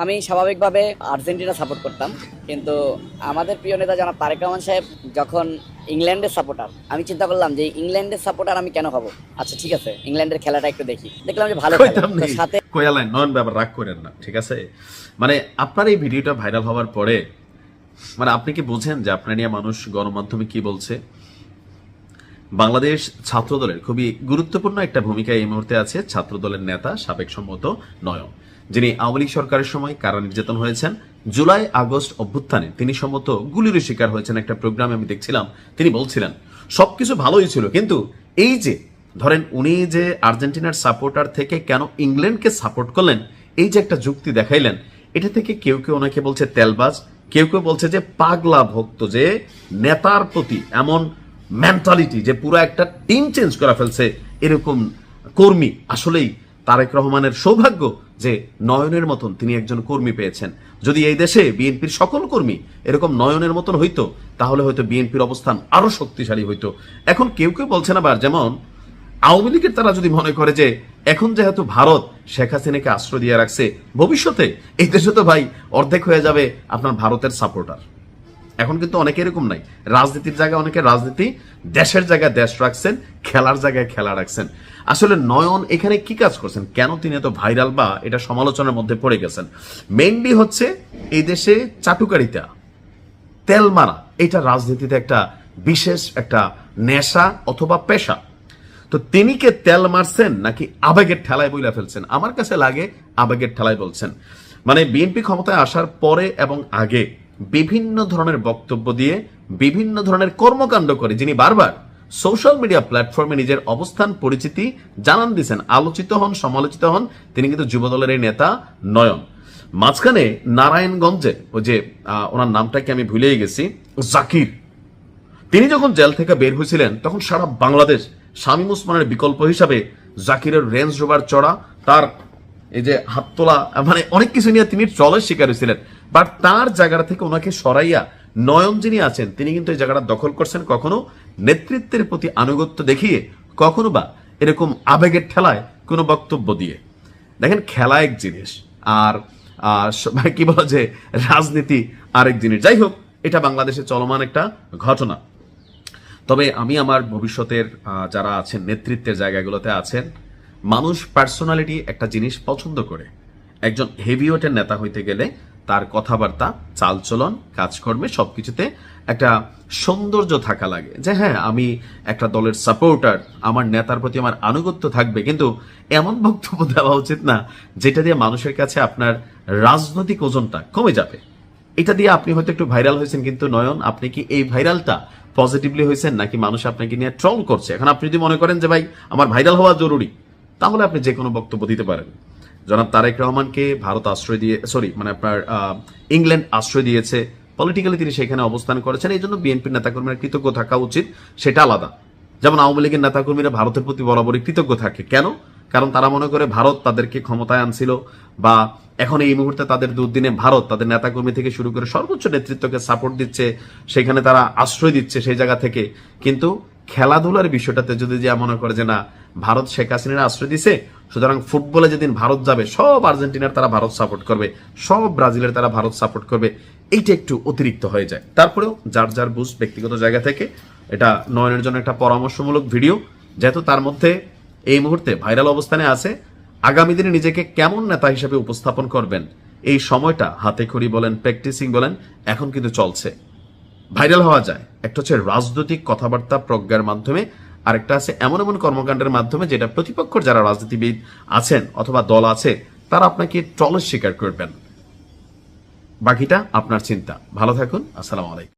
আমি স্বাভাবিকভাবে Argentina support করতাম, কিন্তু আমাদের প্রিয় নেতা জনাব তারেক রহমান সাহেব যখন ইংল্যান্ডের সাপোর্টার, আমি চিন্তা করলাম যে ইংল্যান্ডের সাপোর্টার আমি কেন হব। আচ্ছা ঠিক আছে, ইংল্যান্ডের খেলাটা একটু দেখি, দেখলাম যে ভালো খেলে। তো সাথে কোয়ালাইন নয়ন ব্যাপার রাগ করেন না, ঠিক আছে? মানে আপনার এই ভিডিওটা ভাইরাল হওয়ার পরে মানে আপনি কি বুঝেন যে আপনার নিয়ে মানুষ গণমাধ্যমে কি বলছে? বাংলাদেশ ছাত্র দলের খুবই গুরুত্বপূর্ণ একটা ভূমিকা এই মুহূর্তে আছে ছাত্র দলের নেতা সাবেক সম্মত নয়ন, যিনি আওয়ামী লীগ সরকারের সময় কারা নির্যাতন হয়েছেন, জুলাই আগস্ট অভ্যুত্থানে তিনি সম্মত গুলির শিকার হয়েছেন। একটা প্রোগ্রামে আমি দেখছিলাম, তিনি বলছিলেন সবকিছু ভালোই ছিল, কিন্তু এই যে ধরেন উনি যে আর্জেন্টিনার সাপোর্টার থেকে কেন ইংল্যান্ডকে সাপোর্ট করলেন, এই যে একটা যুক্তি দেখাইলেন, এটা থেকে কেউ কেউ ওনাকে বলছে তেলবাজ, কেউ কেউ বলছে যে পাগলা ভক্ত, যে নেতার প্রতি এমন মেন্টালিটি যে পুরো একটা টিম চেঞ্জ করে ফেলছে এরকম কর্মী। আসলেই তারেক রহমানের সৌভাগ্য যে নয়নের মতন তিনি একজন কর্মী পেয়েছেন। যদি এই দেশে বিএনপির সকল কর্মী এরকম নয়নের মতন হইতো, তাহলে হয়তো বিএনপির অবস্থান আরো শক্তিশালী হইতো। এখন কেউ কেউ বলছেন আবার, যেমন আওয়ামী লীগের তারা যদি মনে করে যে এখন যেহেতু ভারত শেখ হাসিনাকে আশ্রয় দিয়ে রাখছে, ভবিষ্যতে এই দেশে তো ভাই অর্ধেক হয়ে যাবে আপনার ভারতের সাপোর্টার। এখন কিন্তু অনেকে এরকম নাই, রাজনীতির জায়গায় অনেকে রাজনীতি, দেশের জায়গায় দেশ রাখছেন, খেলার জায়গায় খেলা রাখছেন। আসলে নয়ন এখানে কি কাজ করছেন, কেন তিনি এত ভাইরাল বা এটা সমালোচনার মধ্যে পড়ে গেছেন? মেইনলি হচ্ছে এই দেশে চাটুকারিতা, তেল মারা, এটা রাজনীতিতে একটা বিশেষ একটা নেশা অথবা পেশা। তো তিনি কে তেল মারছেন নাকি আবেগের ঠেলায় বইলা ফেলছেন? আমার কাছে লাগে আবেগের ঠেলায় বলছেন। মানে বিএনপি ক্ষমতায় আসার পরে এবং আগে বিভিন্ন ধরনের বক্তব্য দিয়ে বিভিন্ন ধরনের কর্মকাণ্ড করে যিনি বারবার সোশ্যাল মিডিয়া প্ল্যাটফর্মে নিজের অবস্থান পরিচিতি জানান দিয়েছেন, আলোচিত হন, সমালোচিত হন, তিনি কিন্তু যুবদলের এই নেতা নয়ন। মাঝখানে নারায়ণগঞ্জে ওই যে ওনার নামটাকে আমি ভুলেই গেছি, জাকির, তিনি যখন জেল থেকে বের হয়েছিলেন তখন সারা বাংলাদেশ শামীম ওসমানের বিকল্প হিসাবে জাকিরের রেঞ্জ রোভার চড়া, তার এই যে হাত তোলা, মানে অনেক কিছু নিয়ে তিনি ট্রলের শিকার হয়েছিলেন। বাট তার জায়গা থেকে ওনাকে সরাইয়া নয়ন যিনি আছেন তিনি কিন্তু এই জায়গাটা দখল করছেন, কখনো নেতৃত্বের প্রতি আনুগত্য দেখিয়ে, কখনো বা এরকম আবেগের ঠেলায় কোনো বক্তব্য দিয়ে। দেখেন, খেলা এক জিনিস আর কি বলা যে রাজনীতি আরেক জিনিস। যাই হোক, এটা বাংলাদেশে চলমান একটা ঘটনা। তবে আমি আমার ভবিষ্যতের যারা আছেন নেতৃত্বের জায়গাগুলোতে আছেন, মানুষ পার্সোনালিটি একটা জিনিস পছন্দ করে। একজন হেভিওয়েটের নেতা হইতে গেলে তার কথাবার্তা, চালচলন, কাজকর্মে সবকিছুতে একটা সৌন্দর্য থাকা লাগে, যে হ্যাঁ আমি একটা দলের সাপোর্টার, আমার নেতার প্রতি আমার আনুগত্য থাকবে। কিন্তু এমন বক্তব্য দেওয়া উচিত না যেটা দিয়ে মানুষের কাছে আপনার রাজনৈতিক ওজনটা কমে যাবে। এটা দিয়ে আপনি হয়তো একটু ভাইরাল হয়েছেন, কিন্তু নয়ন আপনি কি এই ভাইরালটা পজিটিভলি হয়েছেন নাকি মানুষ আপনাকে নিয়ে ট্রল করছে? এখন আপনি যদি মনে করেন যে ভাই আমার ভাইরাল হওয়া জরুরি, তাহলে আপনি যে কোনো বক্তব্য দিতে পারেন। জনাব তারেক রহমানকে ভারত আশ্রয় দিয়ে, আপনার ইংল্যান্ড আশ্রয় দিয়েছে, পলিটিক্যালি তিনি সেখানে অবস্থান করেছেন, এই জন্য বিএনপির নেতাকর্মীরা কৃতজ্ঞ থাকা উচিত, সেটা আলাদা। যেমন আওয়ামী লীগের নেতাকর্মীরা ভারতের প্রতি বরাবরই কৃতজ্ঞ থাকে। কেন? কারণ তারা মনে করে ভারত তাদেরকে ক্ষমতায় আনছিল, বা এখন এই মুহূর্তে তাদের দুর্দিনে ভারত তাদের নেতাকর্মী থেকে শুরু করে সর্বোচ্চ নেতৃত্বকে সাপোর্ট দিচ্ছে, সেখানে তারা আশ্রয় দিচ্ছে সেই জায়গা থেকে। কিন্তু খেলাধুলার বিষয়টাতে যদি যে মনে করে যে না, ভারত শেখ হাসিনার আশ্রয় দিছে, সুতরাং ফুটবলে যেদিন ভারত যাবে সব আর্জেন্টিনার তারা ভারত সাপোর্ট করবে, সব ব্রাজিলের তারা ভারত সাপোর্ট করবে, এইটা একটু অতিরিক্ত হয়ে যায়। তারপরেও যার যার বুঝ ব্যক্তিগত জায়গা থেকে এটা নয়নের জন্য একটা পরামর্শমূলক ভিডিও, যেহেতু তার মধ্যে এই মুহূর্তে ভাইরাল অবস্থানে আছে। আগামী দিনে নিজেকে কেমন নেতা হিসেবে উপস্থাপন করবেন, এই সময়টা হাতে খড়ি বলেন, প্র্যাকটিসিং বলেন, এখন কিন্তু চলছে। ভাইরাল হওয়া যায়, একটা হচ্ছে রাজনৈতিক কথাবার্তা প্রজ্ঞার মাধ্যমে, আরেকটা আছে এমন এমন কর্মকাণ্ডের মাধ্যমে যেটা প্রতিপক্ষের যারা রাজনীতিবিদ আছেন অথবা দল আছে তারা আপনাকে ট্রলের শিকার করবেন। বাকিটা আপনার চিন্তা। ভালো থাকুন, আসসালামু আলাইকুম।